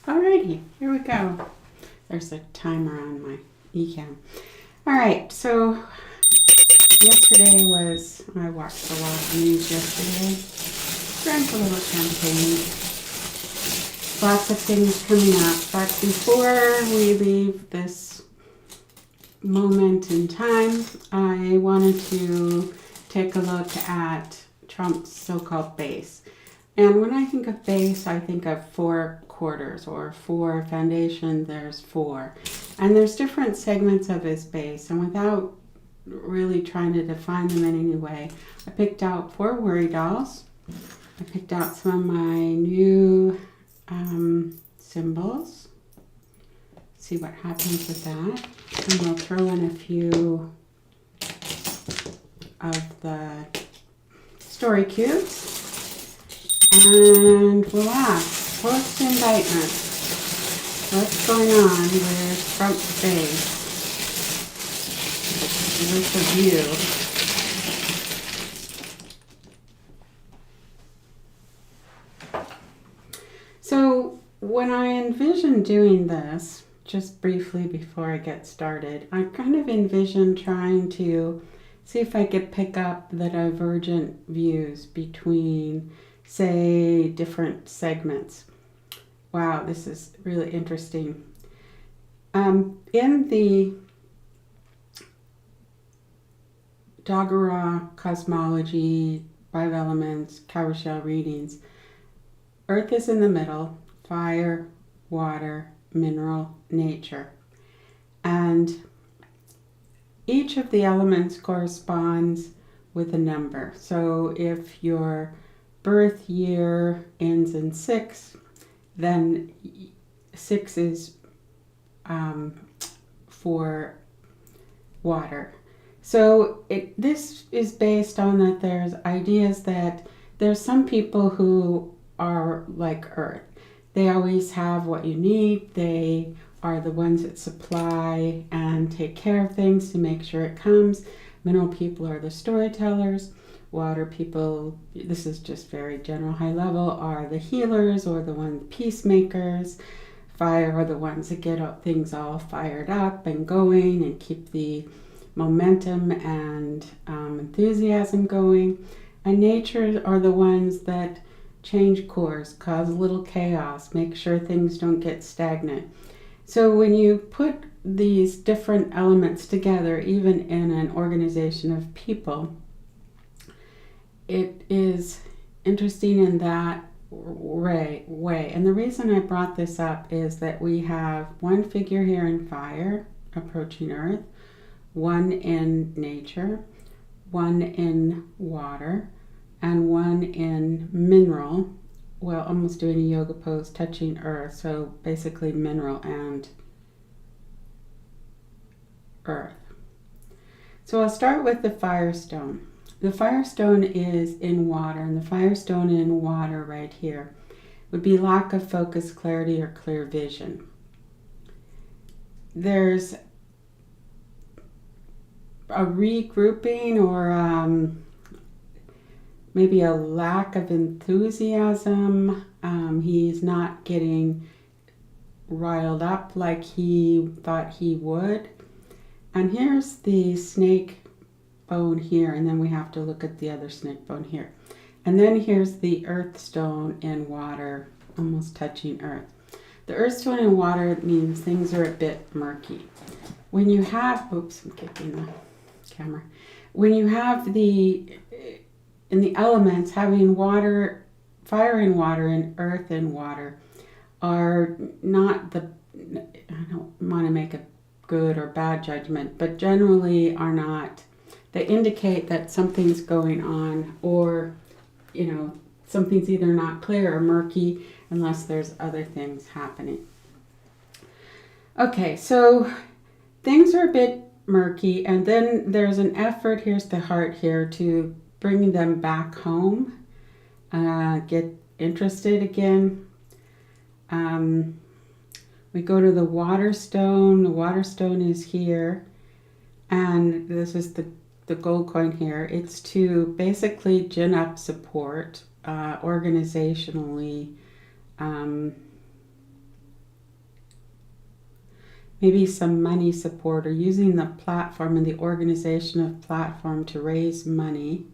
Alrighty, here we go. There's a timer on my eCam. Alright, so I watched a lot of news yesterday. Drank a little champagne. Lots of things coming up. But before we leave this moment in time, I wanted to take a look at Trump's so-called base. And when I think of base, I think of 4 quarters or 4 foundation. There's 4. And there's different segments of his base. And without really trying to define them in any way, I picked out 4 worry dolls. I picked out some of my new symbols. See what happens with that. And we'll throw in a few of the story cubes. And voila, post-indictment. What's going on with Trump's base? Here's the view. So when I envisioned doing this, just briefly before I get started, I kind of envisioned trying to see if I could pick up the divergent views between, say, different segments. Wow, this is really interesting. In the Doggerah cosmology, 5 elements, cowrie shell readings, Earth is in the middle, fire, water, mineral, nature. And each of the elements corresponds with a number. So if your birth year ends in 6, then 6 is for water. So this is based on that there's ideas that there's some people who are like Earth. They always have what you need. They are the ones that supply and take care of things to make sure it comes. Mineral people are the storytellers. Water people, this is just very general high level, are the healers or the ones peacemakers. Fire are the ones that get things all fired up and going and keep the momentum and enthusiasm going. And nature are the ones that change course, cause a little chaos, make sure things don't get stagnant. So when you put these different elements together, even in an organization of people, it is interesting in that way. And the reason I brought this up is that we have one figure here in fire approaching Earth, one in nature, one in water, and one in mineral. Well, almost doing a yoga pose, touching Earth. So basically mineral and Earth. So I'll start with the firestone. The firestone is in water, and the firestone in water right here would be lack of focus, clarity, or clear vision. There's a regrouping or maybe a lack of enthusiasm. He's not getting riled up like he thought he would. And here's the snake bone here, and then we have to look at the other snake bone here. And then here's the earth stone in water, almost touching Earth. The earth stone in water means things are a bit murky. When you have, oops, I'm kicking the camera. When you have in the elements, having water, fire in water and earth in water are not I don't want to make a good or bad judgment, but generally are not. They indicate that something's going on, or, something's either not clear or murky unless there's other things happening. Okay, so things are a bit murky, and then there's an effort, here's the heart here, to bring them back home, get interested again. We go to the water stone. The water stone is here, and this is the gold coin here. It's to basically gin up support organizationally, maybe some money support, or using the platform and the organization of platform to raise money.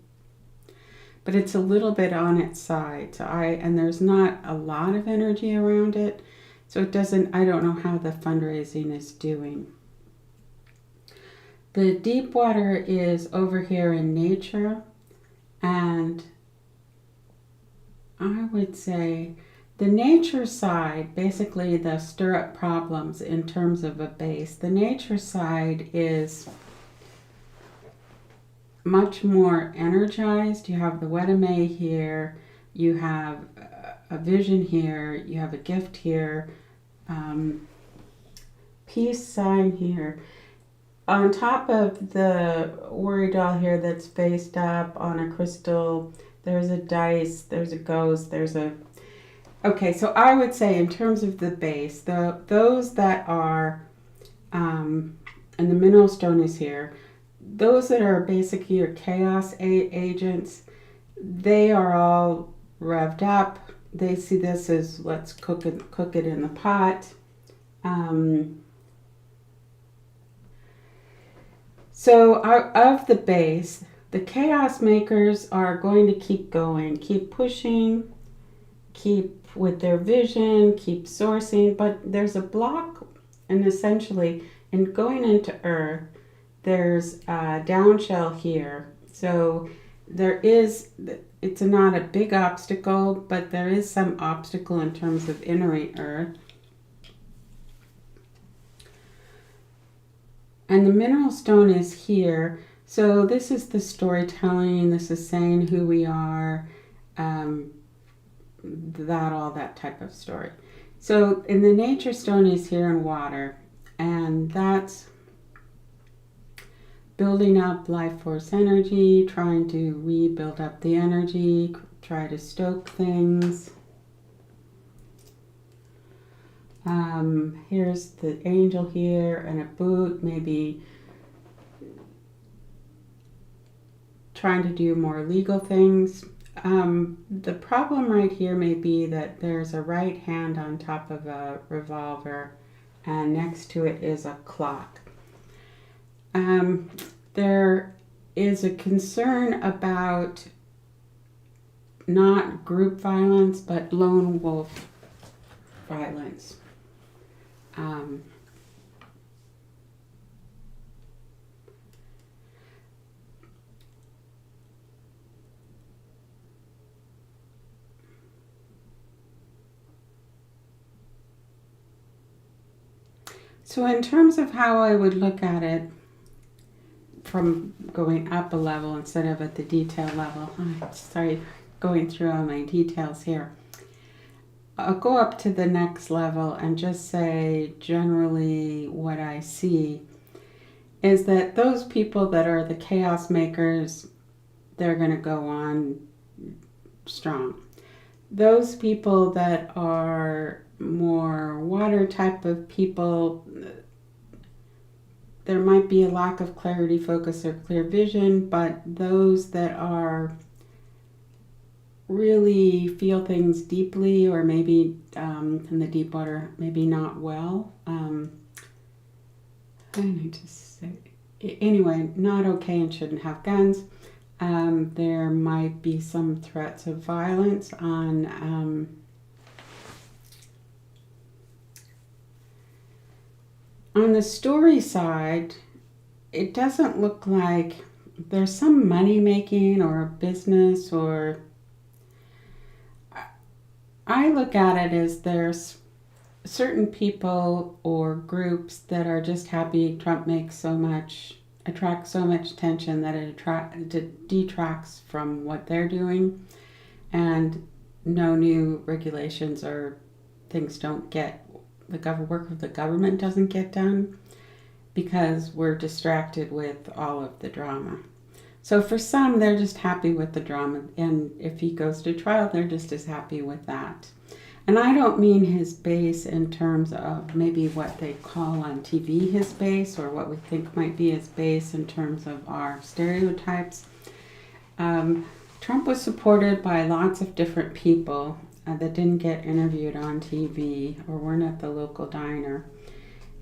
But it's a little bit on its side. And there's not a lot of energy around it. So I don't know how the fundraising is doing. The deep water is over here in nature, and I would say the nature side, basically the stir up problems in terms of a base, the nature side is much more energized. You have the Wedame here, you have a vision here, you have a gift here, peace sign here. On top of the worry doll here that's faced up on a crystal, there's a dice, there's a ghost, okay, so I would say in terms of the base, those that are, and the mineral stone is here, those that are basically your chaos agents, they are all revved up. They see this as let's cook it in the pot. So of the base, the chaos makers are going to keep going, keep pushing, keep with their vision, keep sourcing, but there's a block, and essentially in going into Earth, there's a down shell here. So it's not a big obstacle, but there is some obstacle in terms of entering Earth. And the mineral stone is here. So this is the storytelling. This is saying who we are, all that type of story. So in the nature stone is here in water, and that's building up life force energy, trying to rebuild up the energy, try to stoke things. Here's the angel here and a boot, maybe trying to do more legal things. The problem right here may be that there's a right hand on top of a revolver, and next to it is a clock. There is a concern about not group violence, but lone wolf violence. So in terms of how I would look at it from going up a level instead of at the detail level, sorry, going through all my details here. I'll go up to the next level and just say generally what I see is that those people that are the chaos makers, they're going to go on strong. Those people that are more water type of people, there might be a lack of clarity, focus, or clear vision, but those that are really feel things deeply, or maybe in the deep water, maybe not well. I need to say, anyway, not okay and shouldn't have guns. There might be some threats of violence on the story side. It doesn't look like there's some money making or a business, or I look at it as there's certain people or groups that are just happy Trump attracts so much attention that it detracts from what they're doing, and no new regulations or things don't get, work of the government doesn't get done because we're distracted with all of the drama. So for some, they're just happy with the drama, and if he goes to trial, they're just as happy with that. And I don't mean his base in terms of maybe what they call on TV his base, or what we think might be his base in terms of our stereotypes. Trump was supported by lots of different people that didn't get interviewed on TV or weren't at the local diner.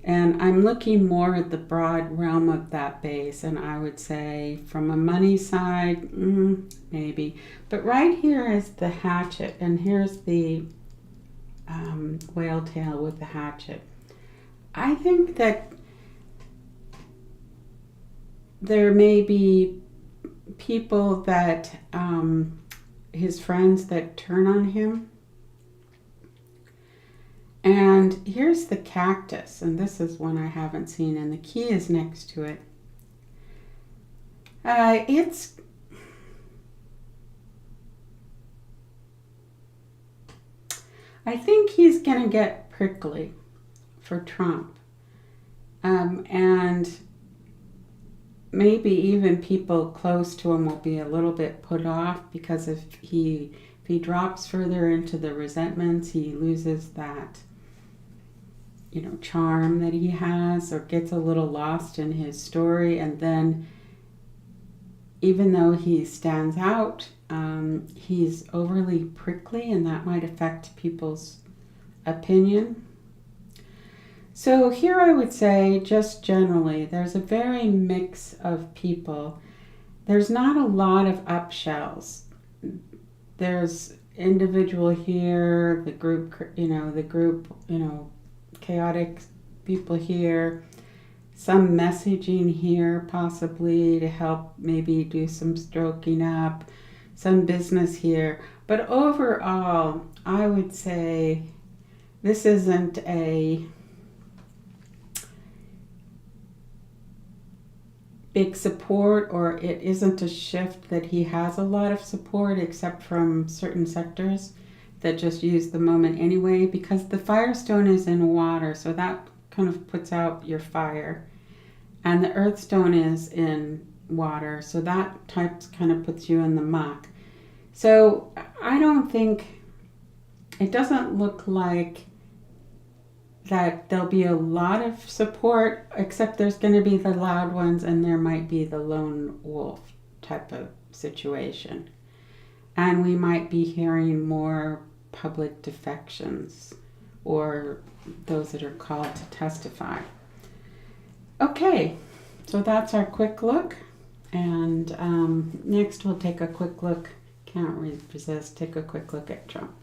And I'm looking more at the broad realm of that base, and I would say from a money side, maybe. But right here is the hatchet, and here's the whale tail with the hatchet. I think that there may be people that, his friends that turn on him. And here's the cactus, and this is one I haven't seen, and the key is next to it. I think he's going to get prickly for Trump. And maybe even people close to him will be a little bit put off, because if he drops further into the resentments, he loses that, charm that he has, or gets a little lost in his story. And then even though he stands out, he's overly prickly, and that might affect people's opinion. So here I would say, just generally, there's a very mix of people. There's not a lot of upshells. There's individual here, the group, chaotic people here, some messaging here possibly to help maybe do some stroking up, some business here. But overall, I would say this isn't a big support, or it isn't a shift that he has a lot of support, except from certain sectors that just use the moment anyway, because the firestone is in water, so that kind of puts out your fire, and the earthstone is in water, so that kind of puts you in the muck. So I don't think, it doesn't look like that there'll be a lot of support, except there's going to be the loud ones, and there might be the lone wolf type of situation. And we might be hearing more public defections, or those that are called to testify. Okay, so that's our quick look. And next we'll take a quick look, can't resist, take a quick look at Trump.